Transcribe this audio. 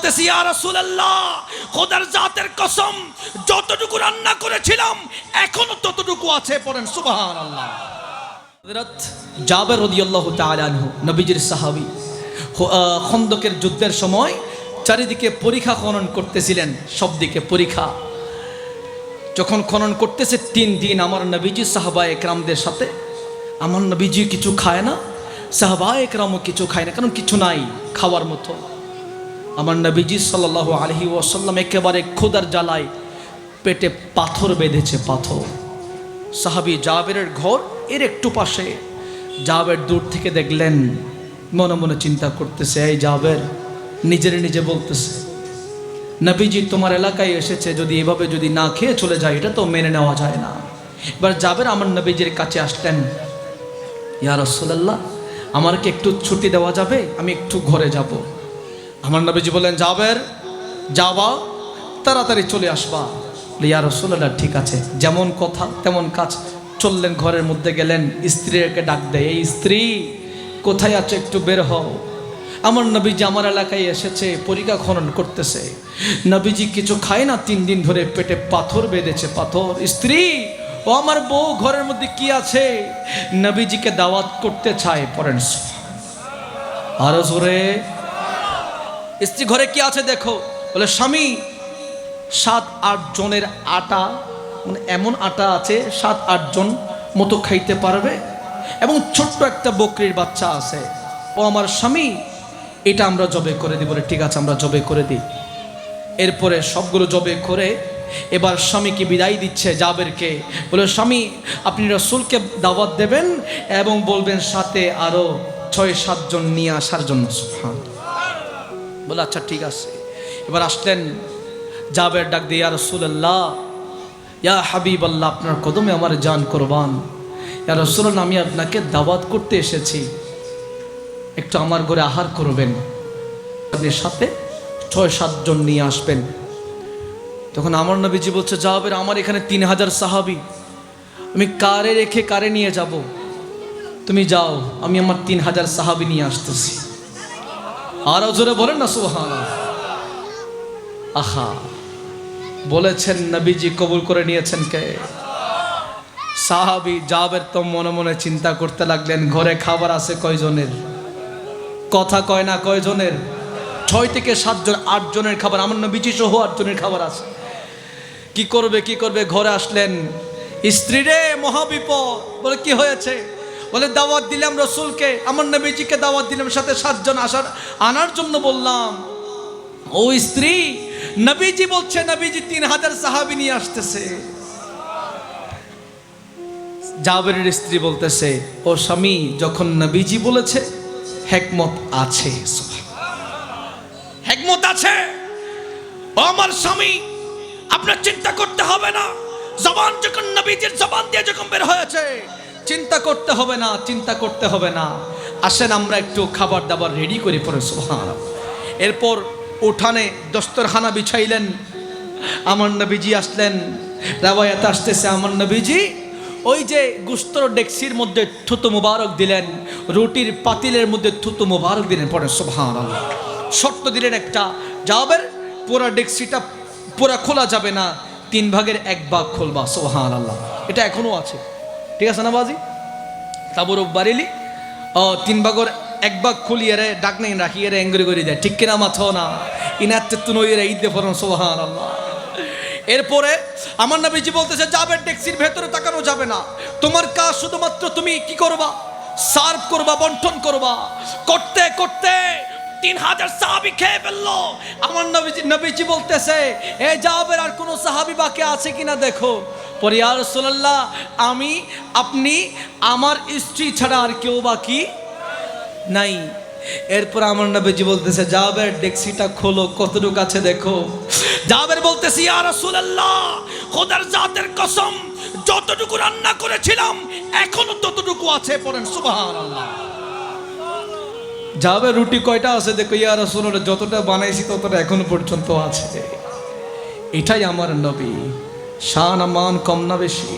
বলতেছি ইয়া রাসূলুল্লাহ, খোদার জাতের কসম, যতটুকু রান্না করেছিলাম এখনো ততটুকু আছে। পড়েন সুবহানাল্লাহ। হযরত জাবের রাদিয়াল্লাহু তাআলা আনহু নবীজির সাহাবী, খন্দকের যুদ্ধের সময় চারিদিকে পরীক্ষা খনন করতেছিলেন, সব দিকে পরীক্ষা। যখন খনন করতেছে 3 দিন আমার নবীজি সাহাবায়ে একরামদের সাথে, আমার নবীজি কিছু খায় না, সাহাবায়ে একরামও কিছু খায় না, কারণ কিছু নাই খাওয়ার মতো। আমার নবীজি সাল্লাল্লাহু আলাইহি ওয়াসাল্লাম একেবারে ক্ষুধার জ্বালায় পেটে পাথর বেঁধেছে, পাথর। সাহাবী জাবেরের ঘর এর একটু পাশে। জাবের দূর থেকে দেখলেন, মনে মনে চিন্তা করতেছে, এই জাবের নিজের নিজে বলতেছে, নবীজি তোমার এলাকায় এসেছে, যদি এভাবে যদি না খেয়ে চলে যায় এটা তো মেনে নেওয়া যায় না। এবার জাবের আমার নবীজির কাছে আসলেন, ইয়া রাসূলুল্লাহ, আমাকে একটু ছুটি দেওয়া যাবে, আমি একটু ঘরে যাব। আমার নবীজি বলেন, জাবের যাবা, তাড়াতাড়ি চলে আসবা। ইয়া রাসূলুল্লাহ ঠিক আছে, যেমন কথা তেমন কাজ। চললেন, ঘরের মধ্যে গেলেন, স্ত্রীকে ডাক দেয়, এই স্ত্রী কোথায় আছে, একটু বের হও। আমার নবীজি আমার এলাকায় এসেছে, পরীক্ষা খনন করতেছে। নবীজি কিছু খায় না, 3 দিন ধরে পেটে পাথর বেঁধেছে, পাথর। স্ত্রী, ও আমার বউ, ঘরের মধ্যে কি আছে? নবীজিকে দাওয়াত করতে চায়। পড়েন আরো জোরে। স্ত্রী, ঘরে কি আছে দেখো। বলে, স্বামী 7-8 জনের আটা, মানে এমন আটা আছে 7-8 জন মতো খাইতে পারবে, এবং ছোট্ট একটা বকরির বাচ্চা আছে। ও আমার স্বামী, এটা আমরা জবে করে দিই। বলে, ঠিক আছে, আমরা জবে করে দিই। এরপরে সবগুলো জবে করে এবার স্বামীকে বিদায় দিচ্ছে জাবেরকে। বলে, স্বামী আপনি রাসূলকে দাওয়াত দেবেন এবং বলবেন সাথে আরো 6-7 জন নিয়ে আসার জন্য। বলে, আচ্ছা ঠিক আছে। এবার আসলেন জাবের, ডাক দিয়ে, ইয়া রাসূলুল্লাহ, ইয়া হাবিবাল্লাহ, আপনার কদমে আমার জান কুরবান। ইয়া রাসূলুল্লাহ, আমি আপনাকে দাওয়াত করতে এসেছি, একটু আমার ঘরে আহার করবেন, আপনি সাথে 6-7 জন নিয়ে আসবেন। তখন আমার নবীজি বলছে, জাবের, আমার এখানে 3000 সাহাবী, আমি কারে রেখে কারে নিয়ে যাব? তুমি যাও, আমি আমার 3000 সাহাবী নিয়ে আসতেছি। আরো জোরে বলেন না সুবহানাল্লাহ। আহা, বলেছেন নবীজি, কবুল করে নিয়েছেন কে? সাহাবী জাবের তো মনে মনে চিন্তা করতে লাগলেন, ঘরে খাবার আছে কয়জনের? কথা কয় না, কয়জনের? 6 থেকে 7 জন, 8 জনের খাবার, আমার নবীজি সহ 8 জনের খাবার আছে। কি করবে কি করবে? ঘরে আসলেন, স্ত্রী রে মহাবিপদ। বলে, কি হয়েছে? বলে, দাওয়াত দিলাম রাসূলকে, আমার নবীজিকে দাওয়াত দিলাম, সাথে 7 জন আনার জন্য বললাম। ও স্ত্রী, নবীজি বলছে, নবীজি 3000 সাহাবী নিয়ে আসতেছে। জাবেরের স্ত্রী বলতেছে, ও স্বামী, যখন নবীজি বলেছে হিকমত আছে, হিকমত আছে। ও আমার স্বামী, আপনার চিন্তা করতে হবে না, জবান যখন নবীজির জবান দিয়ে যখন বের হয়েছে, চিন্তা করতে হবে না, চিন্তা করতে হবে না। আসেন আমরা একটু খাবার দাবার রেডি করি। পরে সুবহানাল্লাহ। এরপর উঠানে দস্তরখানা বিছাইলেন, আমার নবীজি আসলেন। রাওয়ায়াত আসতেছে, আমার নবীজি ওই যে গুস্তর ডেক্সির মধ্যে থুতু মুবারক দিলেন, রুটির পাতিলের মধ্যে থুতু মুবারক দিলেন। পরে সুবহানাল্লাহ। শর্ত দিলেন একটা, জাবের পুরা ডেক্সিটা পুরা খোলা যাবে না, 3 ভাগের 1 ভাগ খুলবা। সুবহানাল্লাহ। এটা এখনো আছে, ঠিক আছে না বাজি? তাবরুক বারিলি 3 ভাগের 1 ভাগ খুলিয়ে রে ডাক নেই রাখিয়ে রে এঙ্গরি করে দেয়, ঠিক কিনা মাথো না? ইনাতে তুনইরে ঈদে পড়ুন। সুবহানাল্লাহ। এরপরে আমার নবীজি বলতেছে, জাবের ডেক্সির ভেতরে তাকানো যাবে না, তোমার কাজ শুধুমাত্র তুমি কি করবা? সার্ভ করবা, বন্টন করবা। করতে করতে 3000 সাহাবী খেয়ে ফেললো। আমার নবীজি বলতেছে, এ জাবের, আর কোন সাহাবী বাকি আছে কিনা দেখো। পরে, ইয়া রাসূলুল্লাহ, আমি, আপনি, আমার স্ত্রী ছাড়া আর কেউ বাকি নাই। এরপর আমার নবীজি বলতেছে, জাবের ডেক্সিটা খোলো, কতটুকু আছে দেখো। জাবের বলতেছে, ইয়া রাসূলুল্লাহ, খোদার জাতের কসম, যতটুকু রান্না করেছিলাম এখনো ততটুকু আছে। পড়েন সুবহানাল্লাহ। জাবের, রুটি কয়টা আছে দেখো। ইয়া রাসূলুল্লাহ, যতটা বানাইছি ততটা এখনো পর্যন্ত আছে। এটাই আমার নবী, শান মান কম না বেশি?